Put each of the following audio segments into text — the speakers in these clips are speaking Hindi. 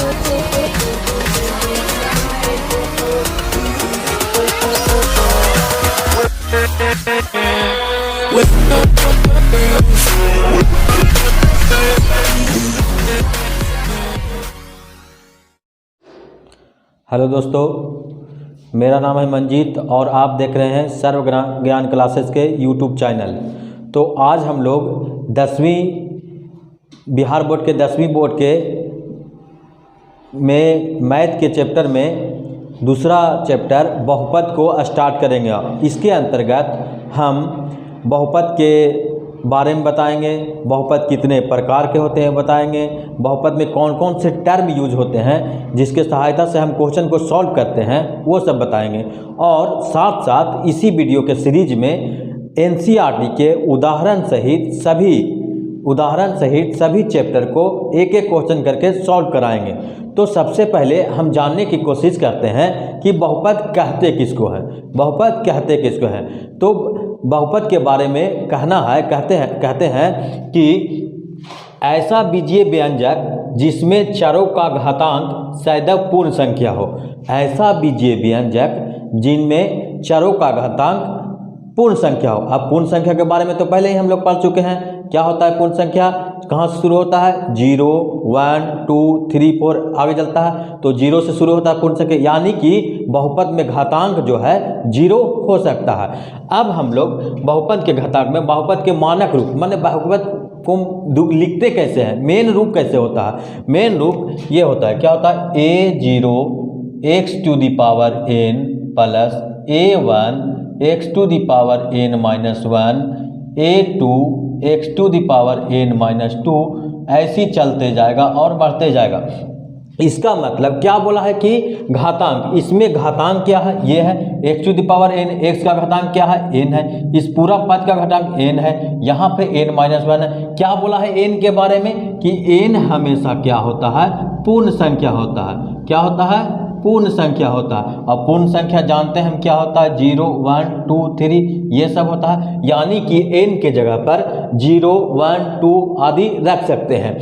हेलो दोस्तों, मेरा नाम है मंजीत और आप देख रहे हैं सर्व ज्ञान क्लासेस के यूट्यूब चैनल। तो आज हम लोग 10वीं बिहार बोर्ड के 10वीं बोर्ड के में मैथ के चैप्टर में दूसरा चैप्टर बहुपद को स्टार्ट करेंगे। इसके अंतर्गत हम बहुपद के बारे में बताएंगे, बहुपद कितने प्रकार के होते हैं बताएंगे, बहुपद में कौन कौन से टर्म यूज होते हैं जिसके सहायता से हम क्वेश्चन को सॉल्व करते हैं वो सब बताएंगे। और साथ साथ इसी वीडियो के सीरीज में एनसीईआरटी के उदाहरण सहित सभी चैप्टर को एक एक क्वेश्चन करके सॉल्व कराएंगे। तो सबसे पहले हम जानने की कोशिश करते हैं कि बहुपद कहते किसको हैं। तो बहुपद के बारे में कहते हैं कि ऐसा बीजीय व्यंजक जिसमें चरों का घातांक सदैव पूर्ण संख्या हो। ऐसा बीजीय व्यंजक जिनमें चरों का घातांक पूर्ण संख्या हो। अब पूर्ण संख्या के बारे में तो पहले ही हम लोग पढ़ चुके हैं। क्या होता है पूर्ण संख्या, कहाँ से शुरू होता है? 0, 1, 2, 3, 4 आगे चलता है। तो 0 से शुरू होता है पूर्ण संख्या, यानी कि बहुपद में घातांक जो है 0 हो सकता है। अब हम लोग बहुपद के घातांक में बहुपद के मानक रूप माने बहुपद को लिखते कैसे हैं, मेन रूप कैसे होता है? मेन रूप ये होता है, क्या होता है? a0 x⁴n plus a1 x⁴n-1 a2 x⁴n-2 ऐसी चलते जाएगा और बढ़ते जाएगा। इसका मतलब क्या बोला है कि घातांक, इसमें घातांक क्या है? ये है x⁴n, x का घातांक क्या है? n है। इस पूरा पद का घातांक n है, यहाँ पे n-1 है। क्या बोला है n के बारे में? कि n हमेशा क्या होता है? पूर्ण संख्या होता है। क्या होता है? पूर्ण संख्या होता है। अब पूर्ण संख्या जानते हैं हम क्या होता है? 0, 1, 2, 3 ये सब होता है, यानी कि n के जगह पर 0, 1, 2 आदि रख सकते हैं।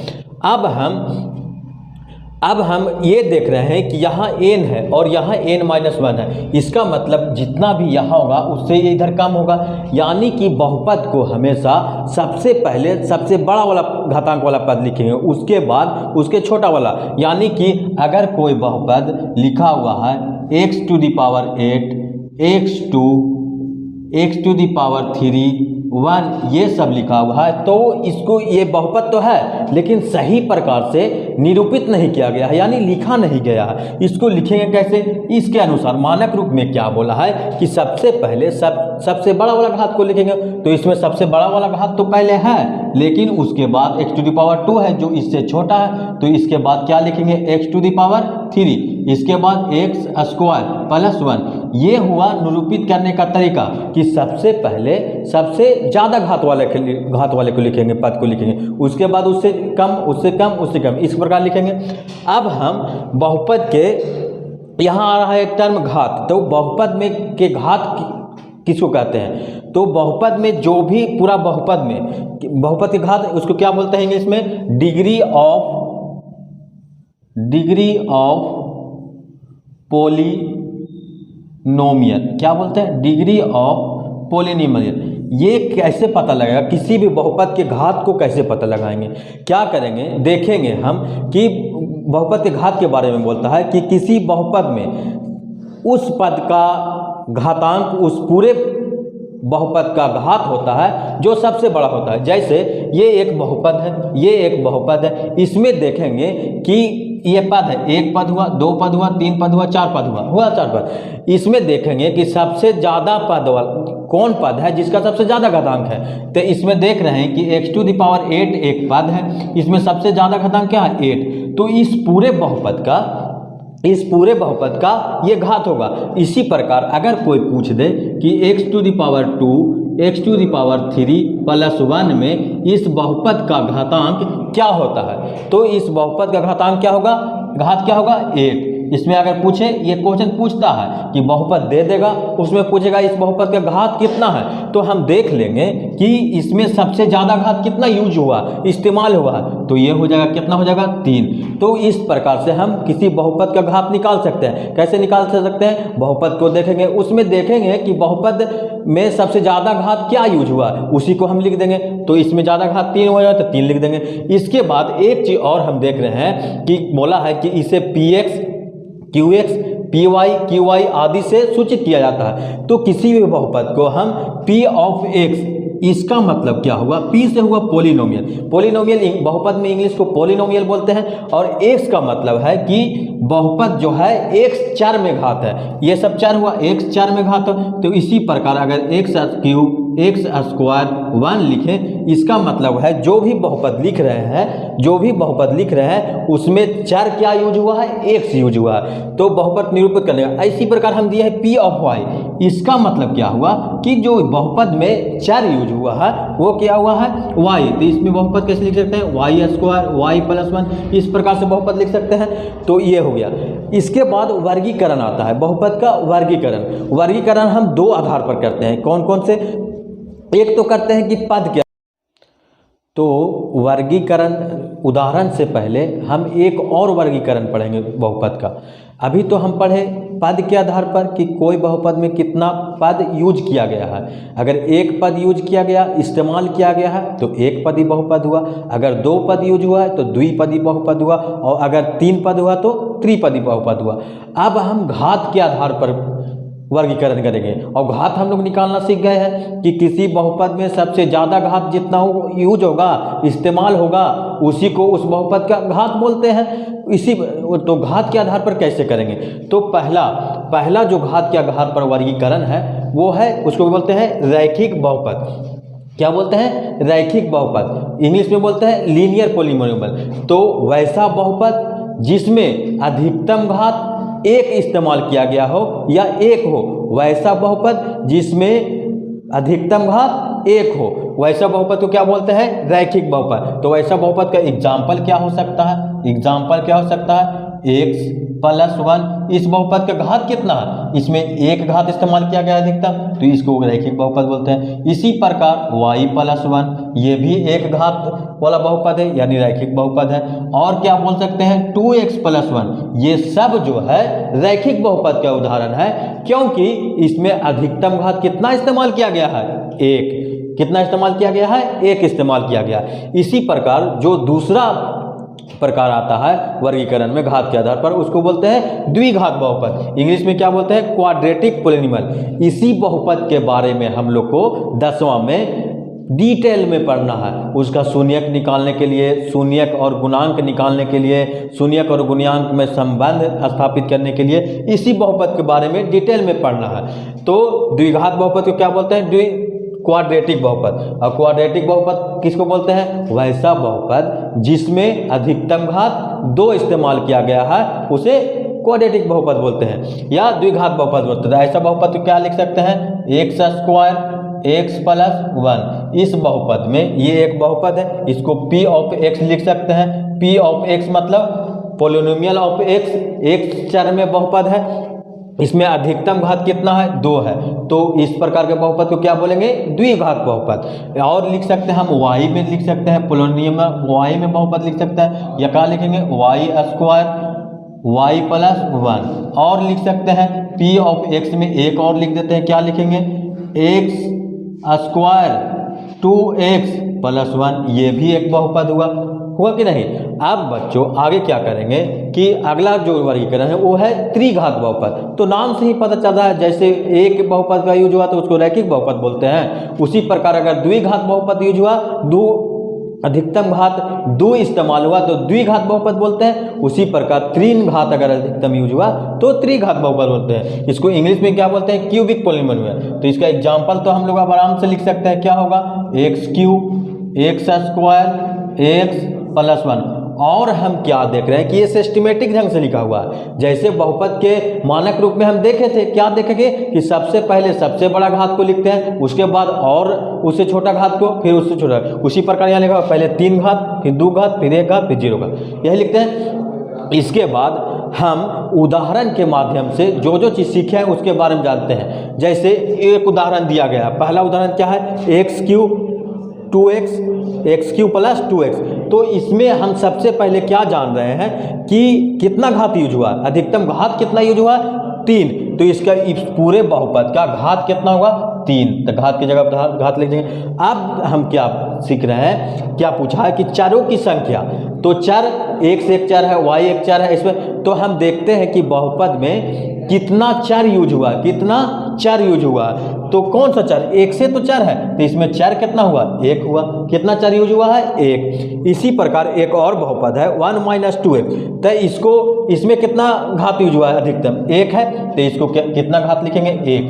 अब हम ये देख रहे हैं कि यहाँ n है और यहाँ n-1 है। इसका मतलब जितना भी यहाँ होगा उससे ये इधर कम होगा, यानी कि बहुपद को हमेशा सबसे पहले सबसे बड़ा वाला घातांक वाला पद लिखेंगे, उसके बाद उसके छोटा वाला। यानी कि अगर कोई बहुपद लिखा हुआ है x⁸, x2, x⁴, 1 ये सब लिखा हुआ है, तो इसको ये बहुपद तो है लेकिन सही प्रकार से निरूपित नहीं किया गया है, यानी लिखा नहीं गया है। इसको लिखेंगे कैसे? इसके अनुसार मानक रूप में क्या बोला है कि सबसे पहले सबसे बड़ा वाला घात को लिखेंगे। तो इसमें सबसे बड़ा वाला घात तो पहले है, लेकिन उसके बाद x⁴ है जो इससे छोटा है, तो इसके बाद क्या लिखेंगे? x⁴, इसके बाद x² प्लस 1। ये हुआ निरूपित करने का तरीका कि सबसे पहले सबसे ज़्यादा घात वाले को लिखेंगे, पद को लिखेंगे, उसके बाद उससे कम, उससे कम, उससे कम, इस प्रकार लिखेंगे। अब हम बहुपद के यहाँ आ रहा है एक टर्म घात। तो बहुपद में के घात किसको कहते हैं? तो बहुपद में जो भी पूरा बहुपद के घात उसको क्या बोलते हैं इंग्लिश में? Degree of polynomial. क्या बोलते हैं? Degree of polynomial. ये कैसे पता लगेगा? किसी भी बहुपद के घात को कैसे पता लगाएंगे? क्या करेंगे? देखेंगे हम कि बहुपद के घात के बारे में बोलता है कि किसी बहुपद में उस पद का घातांक उस पूरे बहुपद का घात होता है जो सबसे बड़ा होता है। जैसे ये एक बहुपद है, ये एक बहुपद है, इसमें देखेंगे कि ये पद है, एक पद हुआ, 2 पद हुआ, 3 पद हुआ, 4 पद हुआ 4 पद। इसमें देखेंगे कि सबसे ज़्यादा पद वाला कौन पद है जिसका सबसे ज़्यादा घातांक है। तो इसमें देख रहे हैं कि x⁴ एक पद है, इसमें सबसे ज़्यादा घातांक क्या है? 8। तो इस पूरे बहुपद का ये घात होगा। इसी प्रकार अगर कोई पूछ दे कि x⁴ x⁴ प्लस 1 में इस बहुपद का घातांक क्या होता है, तो इस बहुपद का घातांक क्या होगा? घात क्या होगा? 8। इसमें अगर पूछे, ये क्वेश्चन पूछता है कि बहुपद दे देगा, उसमें पूछेगा इस बहुपद का घात कितना है, तो हम देख लेंगे कि इसमें सबसे ज़्यादा घात कितना यूज हुआ, इस्तेमाल हुआ है, तो ये हो जाएगा, कितना हो जाएगा 3। तो इस प्रकार से हम किसी बहुपद का घात निकाल सकते हैं। कैसे निकाल सकते हैं? बहुपद को देखेंगे, उसमें देखेंगे कि बहुपद में सबसे ज़्यादा घात क्या यूज हुआ, उसी को हम लिख देंगे। तो इसमें ज़्यादा घात 3 हो जाए तो 3 लिख देंगे। इसके बाद एक चीज़ और हम देख रहे हैं कि बोला है कि इसे px, qx, py, qy आदि से सूचित किया जाता है। तो किसी भी बहुपद को हम p ऑफ x, इसका मतलब क्या हुआ, p से हुआ पोलिनोमियल। पोलिनोमियल बहुपद में इंग्लिश को पोलिनोमियल बोलते हैं। और x का मतलब है कि बहुपद जो है x चर में घात है, ये सब चर हुआ, x चर में घात। तो इसी प्रकार अगर x क्यूब x स्क्वायर 1 लिखें, इसका मतलब है जो भी बहुपद लिख रहे हैं, जो भी बहुपद लिख रहे हैं उसमें चर क्या यूज हुआ है, x यूज हुआ है, तो बहुपद निरूपित करने का। इसी प्रकार हम दिए है p ऑफ y, इसका मतलब क्या हुआ कि जो बहुपद में चर यूज हुआ है वो क्या हुआ है, y। तो इसमें बहुपद कैसे लिख सकते हैं, y स्क्वायर y प्लस 1, इस प्रकार से बहुपद लिख सकते हैं। तो ये हो गया। इसके बाद वर्गीकरण आता है, बहुपद का वर्गीकरण। वर्गीकरण हम 2 आधार पर करते हैं। कौन कौन से? एक तो करते हैं कि पद क्या, तो वर्गीकरण, उदाहरण से पहले हम एक और वर्गीकरण पढ़ेंगे बहुपद का। अभी तो हम पढ़े पद के आधार पर कि कोई बहुपद में कितना पद यूज किया गया है। अगर एक पद यूज किया गया, इस्तेमाल किया गया है, तो एक पदी बहुपद हुआ। अगर 2 पद यूज हुआ है तो द्विपदी बहुपद हुआ, और अगर 3 पद हुआ तो त्रिपदी बहुपद हुआ। अब हम घात के आधार पर वर्गीकरण करेंगे, और घात हम लोग निकालना सीख गए हैं कि किसी बहुपद में सबसे ज़्यादा घात जितना यूज होगा, इस्तेमाल होगा, उसी को उस बहुपद का घात बोलते हैं। इसी तो घात के आधार पर कैसे करेंगे? तो पहला जो घात के आधार पर वर्गीकरण है वो है, उसको बोलते हैं रैखिक बहुपद। क्या बोलते हैं? रैखिक बहुपद। इंग्लिश में बोलते हैं लीनियर पॉलिनोमियल। तो वैसा बहुपद जिसमें अधिकतम घात 1 इस्तेमाल किया गया हो या 1 हो, वैसा बहुपद जिसमें अधिकतम घात 1 हो, वैसा बहुपद को क्या बोलते हैं? रैखिक बहुपद। तो वैसा बहुपद का एग्जाम्पल क्या हो सकता है? एग्जाम्पल क्या हो सकता है? x plus 1। इस बहुपद का घात कितना है? इसमें 1 घात इस्तेमाल किया गया अधिकतम, तो इसको रैखिक बहुपद बोलते हैं। इसी प्रकार y प्लस 1, ये भी 1 घात वाला बहुपद है, यानी रैखिक बहुपद है। और क्या बोल सकते हैं? 2x प्लस 1, ये सब जो है रैखिक बहुपद का उदाहरण है, क्योंकि इसमें अधिकतम घात कितना इस्तेमाल किया गया है? 1। कितना इस्तेमाल किया गया है? 1 इस्तेमाल किया गया। इसी प्रकार जो दूसरा प्रकार आता है वर्गीकरण में घात के आधार पर, उसको बोलते हैं द्विघात बहुपद। इंग्लिश में क्या बोलते हैं? Quadratic polynomial. इसी बहुपद के बारे में हम लोग को 10वां में डिटेल में पढ़ना है। उसका शून्यक निकालने के लिए, शून्यक और गुणांक निकालने के लिए, शून्यक और गुणांक में संबंध स्थापित करने के लिए इसी बहुपद के बारे में डिटेल में पढ़ना है। तो द्विघात बहुपद को क्या बोलते हैं? क्वाड्रेटिक बहुपद। और क्वाड्रेटिक बहुपद किसको बोलते हैं? वैसा बहुपद जिसमें अधिकतम घात 2 इस्तेमाल किया गया है, उसे क्वाड्रेटिक बहुपद बोलते हैं, या द्विघात बहुपद बोलते हैं। ऐसा बहुपद को क्या लिख सकते हैं? x square x plus 1। इस बहुपद में ये एक बहुपद है, इसको p ऑफ x लिख सकते हैं। p ऑफ x मतलब पोलिनोमियल ऑफ x चर में बहुपद है, इसमें अधिकतम घात कितना है? 2 है। तो इस प्रकार के बहुपद को क्या बोलेंगे? द्विघात बहुपद। और लिख सकते हैं हम y में लिख सकते हैं, पोलिनोमियल y में बहुपद लिख सकते हैं, या क्या लिखेंगे? y square y plus 1। और लिख सकते हैं p ऑफ x में एक और लिख देते हैं, क्या लिखेंगे? x square 2x plus 1। ये भी एक बहुपद हुआ कि नहीं? अब बच्चों आगे क्या करेंगे कि अगला जो वर्गीकरण है वो है त्रिघात बहुपद। तो नाम से ही पता चल रहा है, जैसे एक बहुपद का यूज हुआ तो उसको रैखिक बहुपद बोलते हैं, उसी प्रकार अगर द्विघात बहुपद यूज हुआ, अधिकतम घात 2 इस्तेमाल हुआ तो द्विघात बहुपद बोलते हैं। उसी प्रकार 3 घात अगर अधिकतम यूज हुआ तो त्रिघात बहुपद बोलते हैं। इसको इंग्लिश में क्या बोलते हैं? Cubic polynomial. तो इसका एग्जांपल तो हम लोग अब आराम से लिख सकते हैं, क्या होगा? x cube x square x plus 1। और हम क्या देख रहे हैं कि ये सिस्टमेटिक ढंग से लिखा हुआ है। जैसे बहुपद के मानक रूप में हम देखे थे, क्या देखेंगे कि सबसे पहले सबसे बड़ा घात को लिखते हैं, उसके बाद और उससे छोटा घात को, फिर उससे छोटा। उसी प्रकार यहाँ लिखा हुआ, पहले 3 घात, फिर 2 घात, फिर 1 घात, फिर 0 घात, यही लिखते हैं। इसके बाद हम उदाहरण के माध्यम से जो जो चीज़ सीखे हैं उसके बारे में जानते हैं। जैसे एक उदाहरण दिया गया है, पहला उदाहरण क्या है, x cube 2x, x cube plus 2x। तो इसमें हम सबसे पहले क्या जान रहे हैं कि कितना घात यूज हुआ, अधिकतम घात कितना यूज हुआ, 3। तो इसका इस पूरे बहुपद का घात कितना होगा, 3। तो घात की जगह घात लिख देंगे। अब हम क्या सीख रहे हैं, क्या पूछा है कि चरों की संख्या, तो चर x एक चर है, y एक चर है, इसमें तो हम देखते हैं कि बहुपद में कितना चर यूज हुआ, कितना चर यूज हुआ। तो कौन सा चर, एक से तो चर है, तो इसमें चर कितना हुआ, 1 हुआ। कितना चर यूज हुआ है, 1। इसी प्रकार एक और बहुपद है 1 - 2x, तो इसको, इसमें कितना घात यूज हुआ है, अधिकतम 1 है, तो इसको कितना घात लिखेंगे, 1।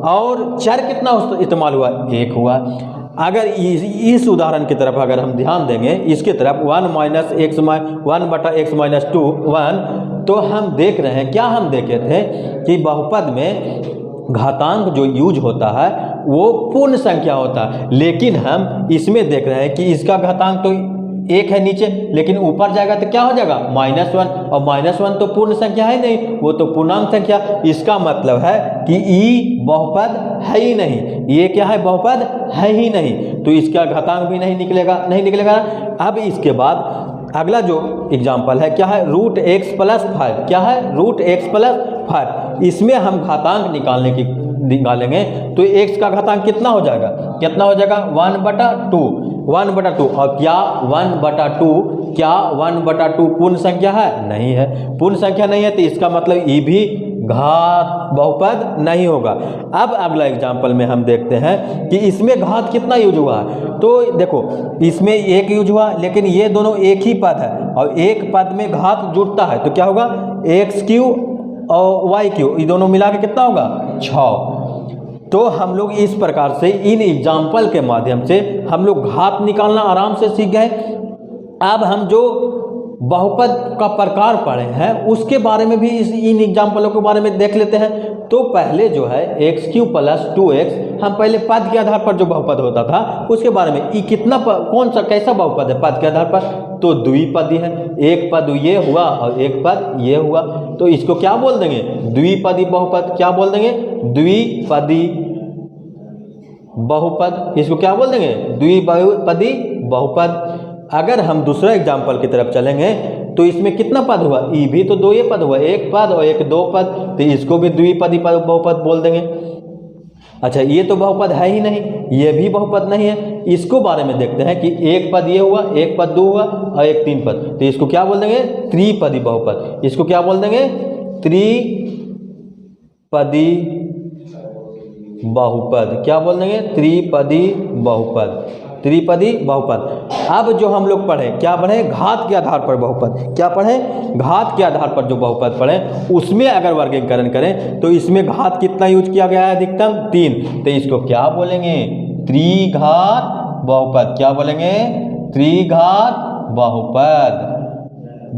और चर कितना इस्तेमाल हुआ, 1 हुआ। अगर इस उदाहरण की तरफ अगर हम ध्यान देंगे, इसके तरफ 1/x-2 1, तो हम देख रहे हैं, क्या हम देखे थे कि बहुपद में घातांक जो यूज होता है वो पूर्ण संख्या होता है, लेकिन हम इसमें देख रहे हैं कि इसका घातांक तो 1 है नीचे, लेकिन ऊपर जाएगा तो क्या हो जाएगा, -1, और -1 तो पूर्ण संख्या है नहीं, वो तो पूर्णांक संख्या। इसका मतलब है कि ई बहुपद है ही नहीं, ये क्या है, बहुपद है ही नहीं, तो इसका घातांक भी नहीं निकलेगा। अब इसके बाद अगला जो एग्जाम्पल है क्या है, √x + 5। क्या है, √x + 5। इसमें हम घातांक निकालेंगे तो x का घातांक कितना हो जाएगा, 1/2। 1/2। और क्या 1/2 पूर्ण संख्या है, नहीं है, पूर्ण संख्या नहीं है, तो इसका मतलब ई भी घात बहुपद नहीं होगा। अब अगला एग्जाम्पल में हम देखते हैं कि इसमें घात कितना यूज हुआ है, तो देखो इसमें 1 यूज हुआ, लेकिन ये दोनों एक ही पद है और एक पद में घात जुड़ता है, तो क्या होगा, x³ और y³, ये दोनों मिला के कितना होगा, 6। तो हम लोग इस प्रकार से इन एग्जाम्पल के माध्यम से हम लोग घात निकालना आराम से सीख गए। अब हम जो बहुपद का प्रकार पढ़े हैं उसके बारे में भी इन एग्जाम्पलों के बारे में देख लेते हैं। तो पहले जो है x³ + 2x, हम पहले पद के आधार पर जो बहुपद होता था उसके बारे में, ये कितना कौन सा कैसा बहुपद है पद के आधार पर, तो द्विपदी है। एक पद ये हुआ और एक पद ये हुआ, तो इसको क्या बोल देंगे, द्विपदी बहुपद। क्या बोल देंगे, द्विपदी बहुपद। इसको क्या बोल देंगे, द्विपदी बहुपद। अगर हम दूसरा एग्जाम्पल की तरफ चलेंगे तो इसमें कितना पद हुआ, ई भी तो 2 पद हुआ, एक पद और एक 2 पद, तो इसको भी द्विपदी बहुपद बोल देंगे। अच्छा, ये तो बहुपद है ही नहीं, ये भी बहुपद नहीं है। इसको बारे में देखते हैं कि एक पद ये हुआ, एक पद 2 हुआ और एक 3 पद, तो इसको क्या बोल देंगे, त्रिपदी बहुपद। इसको क्या बोल देंगे, त्रिपदी बहुपद। क्या बोल देंगे, त्रिपदी बहुपद, त्रिपदी बहुपद। अब जो हम लोग पढ़े, क्या पढ़े, घात के आधार पर बहुपद। क्या पढ़े, घात के आधार पर जो बहुपद पढ़े उसमें अगर वर्गीकरण करें तो इसमें घात कितना यूज किया गया है, अधिकतम 3, तो इसको क्या बोलेंगे, त्रिघात बहुपद। क्या बोलेंगे, त्रिघात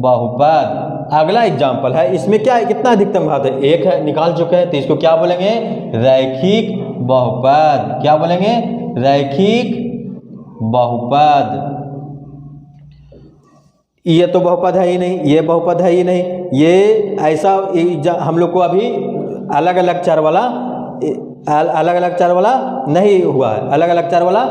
बहुपद। अगला एग्जाम्पल है, इसमें क्या है, कितना अधिकतम घात है, 1 है, निकाल चुके हैं, तो इसको क्या बोलेंगे, रैखिक बहुपद। क्या बोलेंगे, रैखिक बहुपद। ये तो बहुपद है ही नहीं, ये बहुपद है ही नहीं, ये ऐसा हम लोग को अभी अलग अलग चर वाला नहीं हुआ है, अलग अलग चर वाला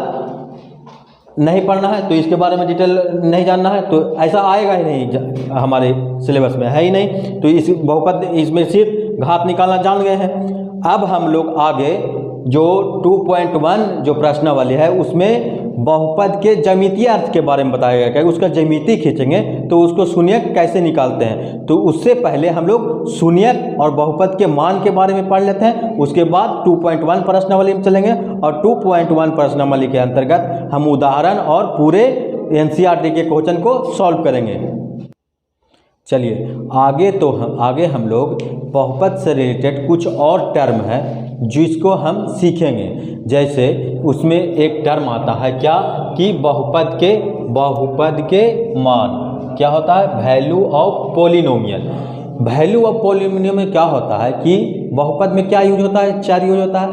नहीं पढ़ना है, तो इसके बारे में डिटेल नहीं जानना है, तो ऐसा आएगा ही नहीं, हमारे सिलेबस में है ही नहीं। तो इस बहुपद, इसमें सिर्फ घात निकालना जान गए हैं। अब हम लोग आगे जो 2.1 जो प्रश्नावली है उसमें बहुपद के ज्यामितीय अर्थ के बारे में बताया गया है, उसका ज्यामिति खींचेंगे तो उसको शून्यक कैसे निकालते हैं। तो उससे पहले हम लोग शून्यक और बहुपद के मान के बारे में पढ़ लेते हैं, उसके बाद 2.1 प्रश्नावली में चलेंगे और 2.1 प्रश्नावली के अंतर्गत हम उदाहरण और पूरे NCERT के क्वेश्चन को सॉल्व करेंगे। चलिए आगे हम लोग बहुपद से रिलेटेड कुछ और टर्म है जिसको हम सीखेंगे। जैसे उसमें एक टर्म आता है क्या, कि बहुपद के मान क्या होता है, value of polynomial. Value of polynomial में क्या होता है कि बहुपद में क्या यूज होता है, चर यूज होता है।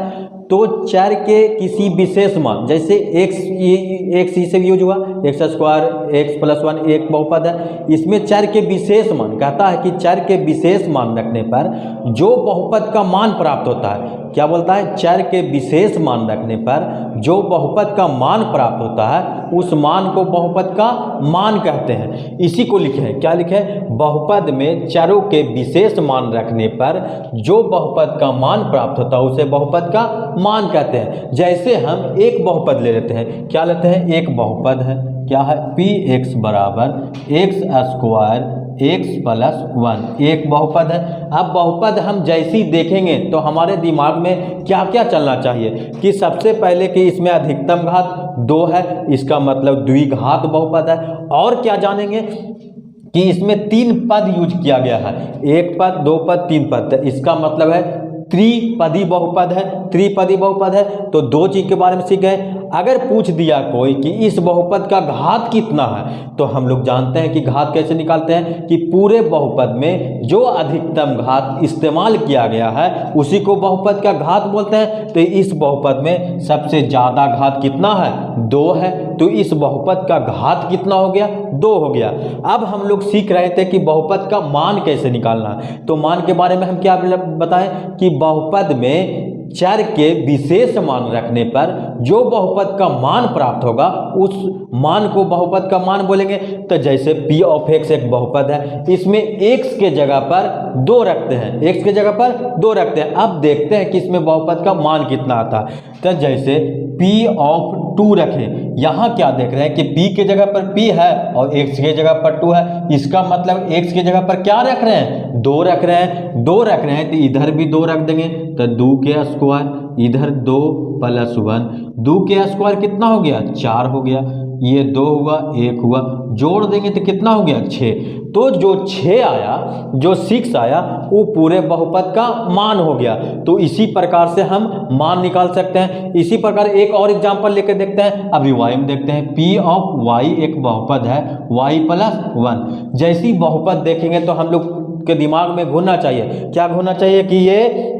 तो चर के किसी विशेष मान, जैसे एक्स से यूज हुआ, एक्स स्क्वायर एक्स प्लस 1 एक बहुपद है, इसमें चर के विशेष मान कहता है कि चर के विशेष मान रखने पर जो बहुपद का मान प्राप्त होता है, क्या बोलता है, चर के विशेष मान रखने पर जो बहुपद का मान प्राप्त होता है उस मान को बहुपद का मान कहते हैं। इसी को लिखे हैं, क्या लिखे हैं, बहुपद में चरों के विशेष मान रखने पर जो बहुपद का मान प्राप्त होता है उसे बहुपद का मान कहते हैं। जैसे हम एक बहुपद ले लेते हैं, क्या लेते हैं, एक बहुपद है, क्या है, पी एक्स बराबर एक्स स्क्वायर एक्स प्लस 1 एक बहुपद है। अब बहुपद हम जैसी देखेंगे तो हमारे दिमाग में क्या क्या चलना चाहिए कि सबसे पहले कि इसमें अधिकतम घात 2 है, इसका मतलब द्विघात बहुपद है। और क्या जानेंगे कि इसमें 3 पद यूज किया गया है, एक पद, दो पद, 3 पद, इसका मतलब है त्रिपदी बहुपद है, त्रिपदी बहुपद है। तो 2 चीज के बारे में सीख गए। अगर पूछ दिया कोई कि इस बहुपद का घात कितना है, तो हम लोग जानते हैं कि घात कैसे निकालते हैं कि पूरे बहुपद में जो अधिकतम घात इस्तेमाल किया गया है उसी को बहुपद का घात बोलते हैं। तो इस बहुपद में सबसे ज़्यादा घात कितना है, 2 है, तो इस बहुपद का घात कितना हो गया, 2 हो गया। अब हम लोग सीख रहे थे कि बहुपद का मान कैसे निकालना है। तो मान के बारे में हम क्या बताएं कि बहुपद में चर के विशेष मान रखने पर जो बहुपद का मान प्राप्त होगा उस मान को बहुपद का मान बोलेंगे। तो जैसे p ऑफ x एक बहुपद है, इसमें x के जगह पर 2 रखते हैं, x के जगह पर 2 रखते हैं। अब देखते हैं कि इसमें बहुपद का मान कितना आता है। तो जैसे p ऑफ 2 रखें, यहाँ क्या देख रहे हैं कि p के जगह पर p है और x के जगह पर 2 है, इसका मतलब x के जगह पर क्या रख रहे हैं, 2 रख रहे हैं, 2 रख रहे हैं, तो इधर भी 2 रख देंगे। तो 2 के स्क्वायर, इधर 2 प्लस 1, 2 के स्क्वायर कितना हो गया, 4 हो गया, ये 2 हुआ, 1 हुआ, जोड़ देंगे तो कितना हो गया, 6। तो जो 6 आया, जो 6 आया, वो पूरे बहुपद का मान हो गया। तो इसी प्रकार से हम मान निकाल सकते हैं। इसी प्रकार एक और एग्जांपल लेकर देखते हैं। अभी y में देखते हैं, p ऑफ y एक बहुपद है y प्लस 1। जैसी बहुपद देखेंगे तो हम लोग के दिमाग में घूमना चाहिए, क्या घूमना चाहिए कि ये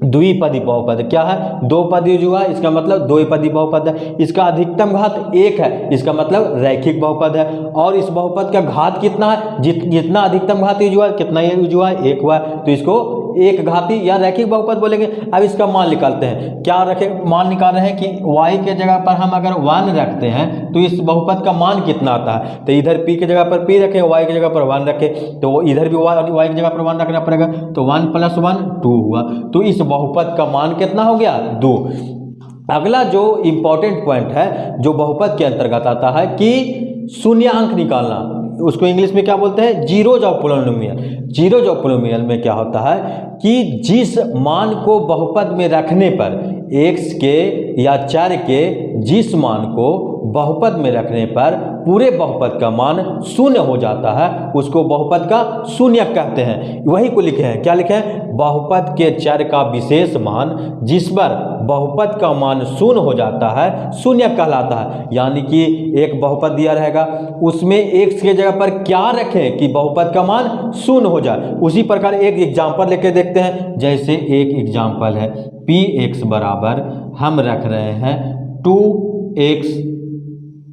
द्विपदी बहुपद है। क्या है, 2 पद यूज हुआ, इसका मतलब द्विपदी बहुपद है। इसका अधिकतम घात 1 है, इसका मतलब रैखिक बहुपद है। और इस बहुपद का घात कितना है, जितना अधिकतम घात यूज हुआ, कितना यूज हुआ, 1 हुआ, तो इसको एक घाती या रैखिक बहुपद बोलेंगे। अब इसका मान निकालते हैं, क्या रखे, मान निकाल रहे हैं कि y के जगह पर हम अगर 1 रखते हैं तो इस बहुपद का मान कितना आता है। तो इधर p के जगह पर p रखे, y के जगह पर 1 रखे, तो इधर भी y की जगह पर 1 रखना पड़ेगा। तो 1 प्लस 1 2 हुआ, तो इस बहुपद का मान कितना हो गया, 2। अगला जो इंपॉर्टेंट पॉइंट है जो बहुपद के अंतर्गत आता है कि शून्यांक निकालना, उसको इंग्लिश में क्या बोलते हैं, zeros of polynomial. Zeros of polynomial में क्या होता है कि जिस मान को बहुपद में रखने पर x के या चर के जिस मान को बहुपद में रखने पर पूरे बहुपद का मान 0 हो जाता है उसको बहुपद का शून्यक कहते हैं। वही को लिखे हैं, क्या लिखे हैं, बहुपद के चर का विशेष मान जिस पर बहुपद का मान 0 हो जाता है शून्यक कहलाता है। यानी कि एक बहुपद दिया रहेगा, उसमें x के जगह पर क्या रखें कि बहुपद का मान 0 हो जाए। उसी प्रकार एक एग्जाम्पल लेके देखते हैं। जैसे एक एग्जाम्पल है, px बराबर हम रख रहे हैं 2x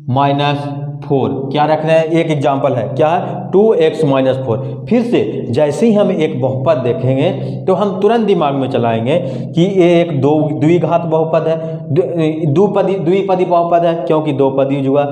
माइनस 4, क्या रख रहे हैं, एक एग्जाम्पल है, क्या है, 2x माइनस 4। फिर से जैसे ही हम एक बहुपद देखेंगे तो हम तुरंत दिमाग में चलाएंगे कि ये एक द्विघात बहुपद है, द्विपदी बहुपद है, क्योंकि 2 पद यूज हुआ।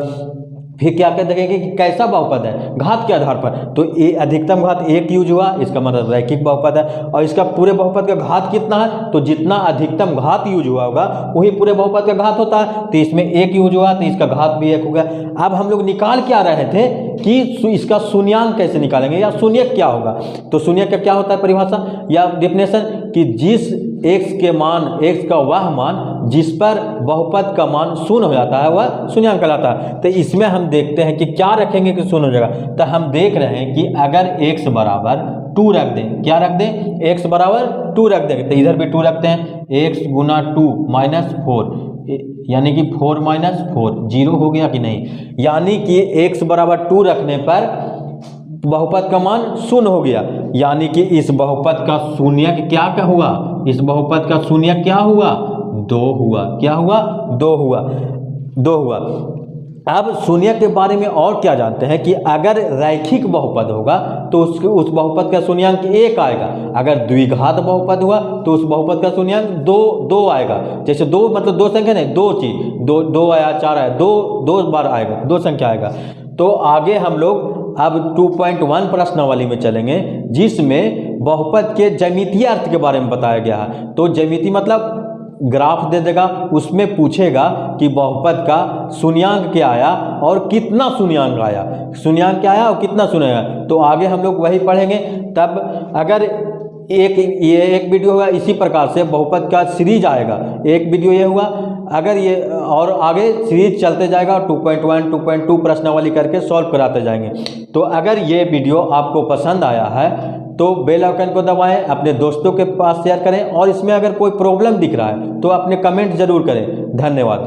फिर क्या कर देखेंगे कि कैसा बहुपद है, घात के आधार पर, तो ये अधिकतम घात 1 यूज हुआ, इसका मतलब रैखिक बहुपद है। और इसका पूरे बहुपद का घात कितना है, तो जितना अधिकतम घात यूज हुआ होगा वही पूरे बहुपद का घात होता है। तो इसमें 1 यूज हुआ तो इसका घात भी 1 हो गया। अब हम लोग निकाल क्या रहे थे कि इसका शून्यांक कैसे निकालेंगे या शून्यक क्या होगा। तो शून्यक का क्या होता है परिभाषा या डेफिनेशन कि जिस x के मान, x का वह मान जिस पर बहुपद का मान 0 हो जाता है वह शून्यांक कहलाता है। तो इसमें हम देखते हैं कि क्या रखेंगे कि 0 हो जाएगा। तो हम देख रहे हैं कि अगर x बराबर 2 रख दें, क्या रख दें, x बराबर 2 रख देंगे, तो इधर भी 2 रखते हैं, x गुना 2 माइनस 4, यानी कि 4 माइनस 4 0 हो गया कि नहीं। यानी कि x बराबर 2 रखने पर बहुपद का मान 0 हो गया। यानी कि इस बहुपद का शून्यक क्या हुआ, इस बहुपद का शून्यक क्या हुआ, 2 हुआ। क्या हुआ? 2 हुआ, 2 हुआ। अब शून्यक के बारे में और क्या जानते हैं कि अगर रैखिक बहुपद होगा तो उस बहुपद का शून्यांक 1 आएगा। अगर द्विघात बहुपद हुआ तो उस बहुपद का शून्यांक 2 आएगा। जैसे 2 मतलब 2 संख्या नहीं, 2 चीज, 2 आया, 4 आया, 2 बार आएगा, 2 संख्या आएगा। तो आगे हम लोग अब 2.1 प्रश्नावली में चलेंगे, जिसमें बहुपद के ज्यामितीय अर्थ के बारे में बताया गया है। तो ज्यामिति मतलब ग्राफ दे देगा, उसमें पूछेगा कि बहुपद का शून्यांक क्या आया और कितना शून्यांक आया, शून्यांक क्या आया और कितना शून्यांक। तो आगे हम लोग वही पढ़ेंगे। तब अगर एक वीडियो होगा इसी प्रकार से बहुपद का सीरीज आएगा, एक वीडियो ये हुआ, अगर ये और आगे सीरीज चलते जाएगा 2.1 2.2 प्रश्नावली करके सॉल्व कराते जाएंगे। तो अगर ये वीडियो आपको पसंद आया है तो बेल आइकन को दबाएं, अपने दोस्तों के पास शेयर करें, और इसमें अगर कोई प्रॉब्लम दिख रहा है तो अपने कमेंट जरूर करें। धन्यवाद।